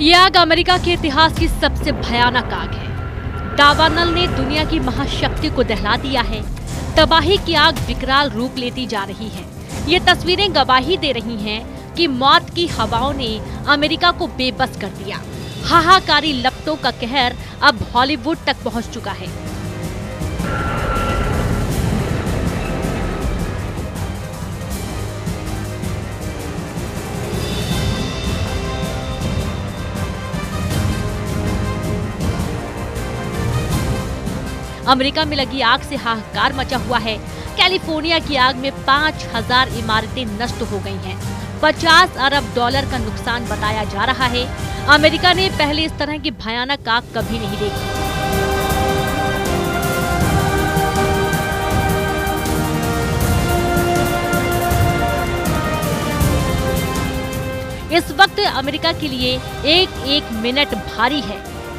ये आग अमेरिका के इतिहास की सबसे भयानक आग है। दावानल ने दुनिया की महाशक्ति को दहला दिया है। तबाही की आग विकराल रूप लेती जा रही है। ये तस्वीरें गवाही दे रही हैं कि मौत की हवाओं ने अमेरिका को बेबस कर दिया। हाहाकारी लपटों का कहर अब हॉलीवुड तक पहुंच चुका है। अमेरिका में लगी आग से हाहाकार मचा हुआ है। कैलिफोर्निया की आग में 5000 इमारतें नष्ट हो गई हैं। 50 अरब डॉलर का नुकसान बताया जा रहा है। अमेरिका ने पहले इस तरह की भयानक आग कभी नहीं देखी। इस वक्त अमेरिका के लिए एक एक मिनट भारी है।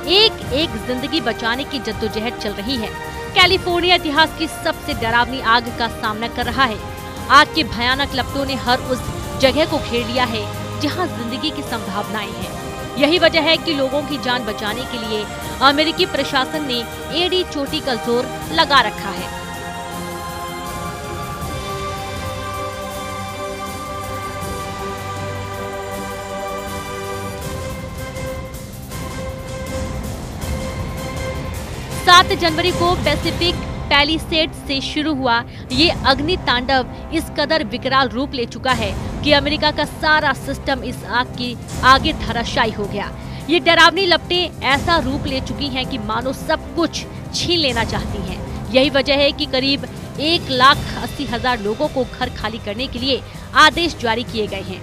एक एक जिंदगी बचाने की जद्दोजहद चल रही है। कैलिफोर्निया इतिहास की सबसे डरावनी आग का सामना कर रहा है। आग के भयानक लपटों ने हर उस जगह को घेर लिया है जहां जिंदगी की संभावनाएं हैं। यही वजह है कि लोगों की जान बचाने के लिए अमेरिकी प्रशासन ने एड़ी चोटी का जोर लगा रखा है। सात जनवरी को पैसिफिक पैलिसेड से शुरू हुआ ये अग्नि तांडव इस कदर विकराल रूप ले चुका है कि अमेरिका का सारा सिस्टम इस आग के आगे धराशायी हो गया। ये डरावनी लपटें ऐसा रूप ले चुकी हैं कि मानो सब कुछ छीन लेना चाहती हैं। यही वजह है कि करीब 1,80,000 लोगों को घर खाली करने के लिए आदेश जारी किए गए हैं।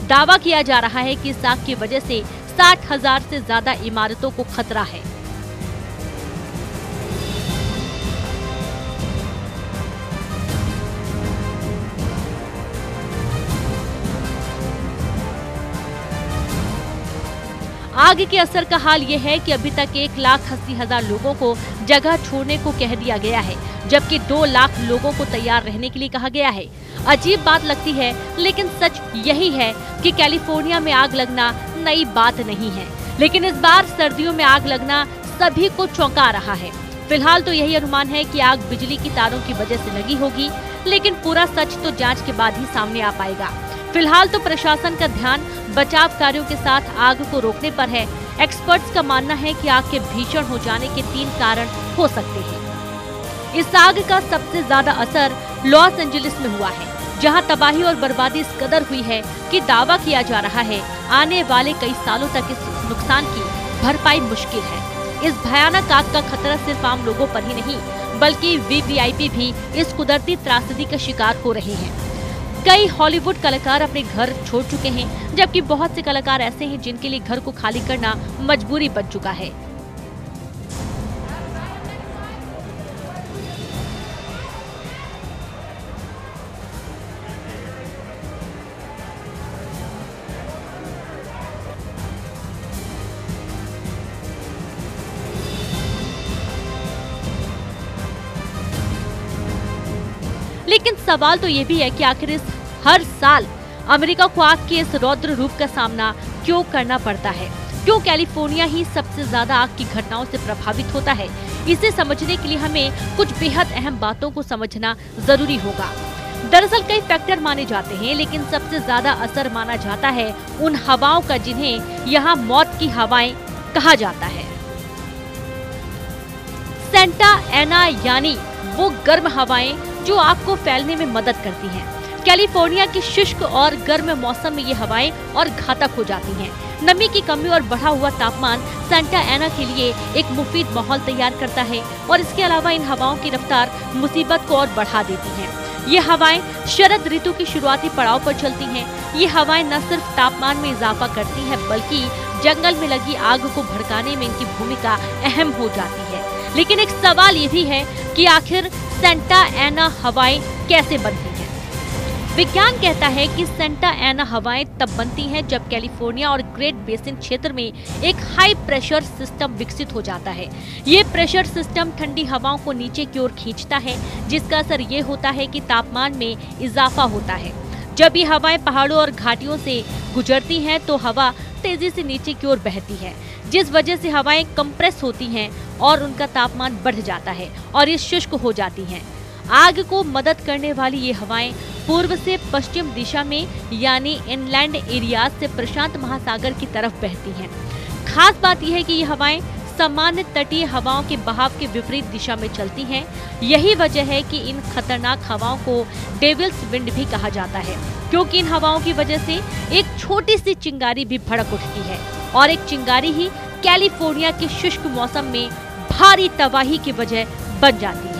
दावा किया जा रहा है कि इस आग की वजह से 60,000 से ज्यादा इमारतों को खतरा है। आग के असर का हाल ये है कि अभी तक 1,80,000 लोगों को जगह छोड़ने को कह दिया गया है, जबकि 2 लाख लोगों को तैयार रहने के लिए कहा गया है। अजीब बात लगती है, लेकिन सच यही है कि कैलिफोर्निया में आग लगना नई बात नहीं है। लेकिन इस बार सर्दियों में आग लगना सभी को चौंका रहा है। फिलहाल तो यही अनुमान है कि आग बिजली की तारों की वजह से लगी होगी, लेकिन पूरा सच तो जांच के बाद ही सामने आ पाएगा। फिलहाल तो प्रशासन का ध्यान बचाव कार्यों के साथ आग को रोकने पर है। एक्सपर्ट्स का मानना है कि आग के भीषण हो जाने के 3 कारण हो सकते हैं। इस आग का सबसे ज्यादा असर लॉस एंजलिस में हुआ है, जहां तबाही और बर्बादी इस कदर हुई है कि दावा किया जा रहा है आने वाले कई सालों तक इस नुकसान की भरपाई मुश्किल है। इस भयानक आग का खतरा सिर्फ आम लोगों पर ही नहीं, बल्कि वीवीआईपी भी इस कुदरती त्रासदी का शिकार हो रहे हैं। कई हॉलीवुड कलाकार अपने घर छोड़ चुके हैं, जबकि बहुत से कलाकार ऐसे हैं जिनके लिए घर को खाली करना मजबूरी बन चुका है। लेकिन सवाल तो ये भी है कि आखिर हर साल अमेरिका को आग के इस रौद्र रूप का सामना क्यों करना पड़ता है? क्यों कैलिफोर्निया ही सबसे ज्यादा आग की घटनाओं से प्रभावित होता है? इसे समझने के लिए हमें कुछ बेहद अहम बातों को समझना जरूरी होगा। दरअसल कई फैक्टर माने जाते हैं, लेकिन सबसे ज्यादा असर माना जाता है उन हवाओं का जिन्हें यहाँ मौत की हवाएं कहा जाता है। सेंटा एना यानी वो गर्म हवाएं जो आग को फैलने में मदद करती हैं। कैलिफोर्निया के शुष्क और गर्म मौसम में ये हवाएं और घातक हो जाती हैं। नमी की कमी और बढ़ा हुआ तापमान सेंटा एना के लिए एक मुफीद माहौल तैयार करता है, और इसके अलावा इन हवाओं की रफ्तार मुसीबत को और बढ़ा देती हैं। ये हवाएं शरद ऋतु के शुरुआती पड़ाव पर चलती हैं। ये हवाएं न सिर्फ तापमान में इजाफा करती हैं, बल्कि जंगल में लगी आग को भड़काने में इनकी भूमिका अहम हो जाती है। लेकिन एक सवाल ये भी है कि आखिर सेंटा एना हवाएं कैसे बनती हैं? विज्ञान कहता है कि सेंटा एना हवाएं तब बनती हैं जब कैलिफोर्निया और ग्रेट बेसिन क्षेत्र में एक हाई प्रेशर सिस्टम विकसित हो जाता है। ये प्रेशर सिस्टम ठंडी हवाओं को नीचे की ओर खींचता है, जिसका असर ये होता है कि तापमान में इजाफा होता है। जब ये हवाएं पहाड़ों और घाटियों से गुजरती हैं तो हवा तेजी से नीचे की ओर बहती है, जिस वजह से हवाएं कंप्रेस होती हैं और उनका तापमान बढ़ जाता है और ये शुष्क हो जाती हैं। आग को मदद करने वाली ये हवाएं पूर्व से पश्चिम दिशा में यानी इनलैंड एरियाज से प्रशांत महासागर की तरफ बहती हैं। खास बात यह है कि ये हवाएं सामान्य तटीय हवाओं के बहाव के विपरीत दिशा में चलती हैं। यही वजह है कि इन खतरनाक हवाओं को डेविल्स विंड भी कहा जाता है, क्योंकि इन हवाओं की वजह से एक छोटी सी चिंगारी भी भड़क उठती है और एक चिंगारी ही कैलिफोर्निया के शुष्क मौसम में भारी तबाही की वजह बन जाती है।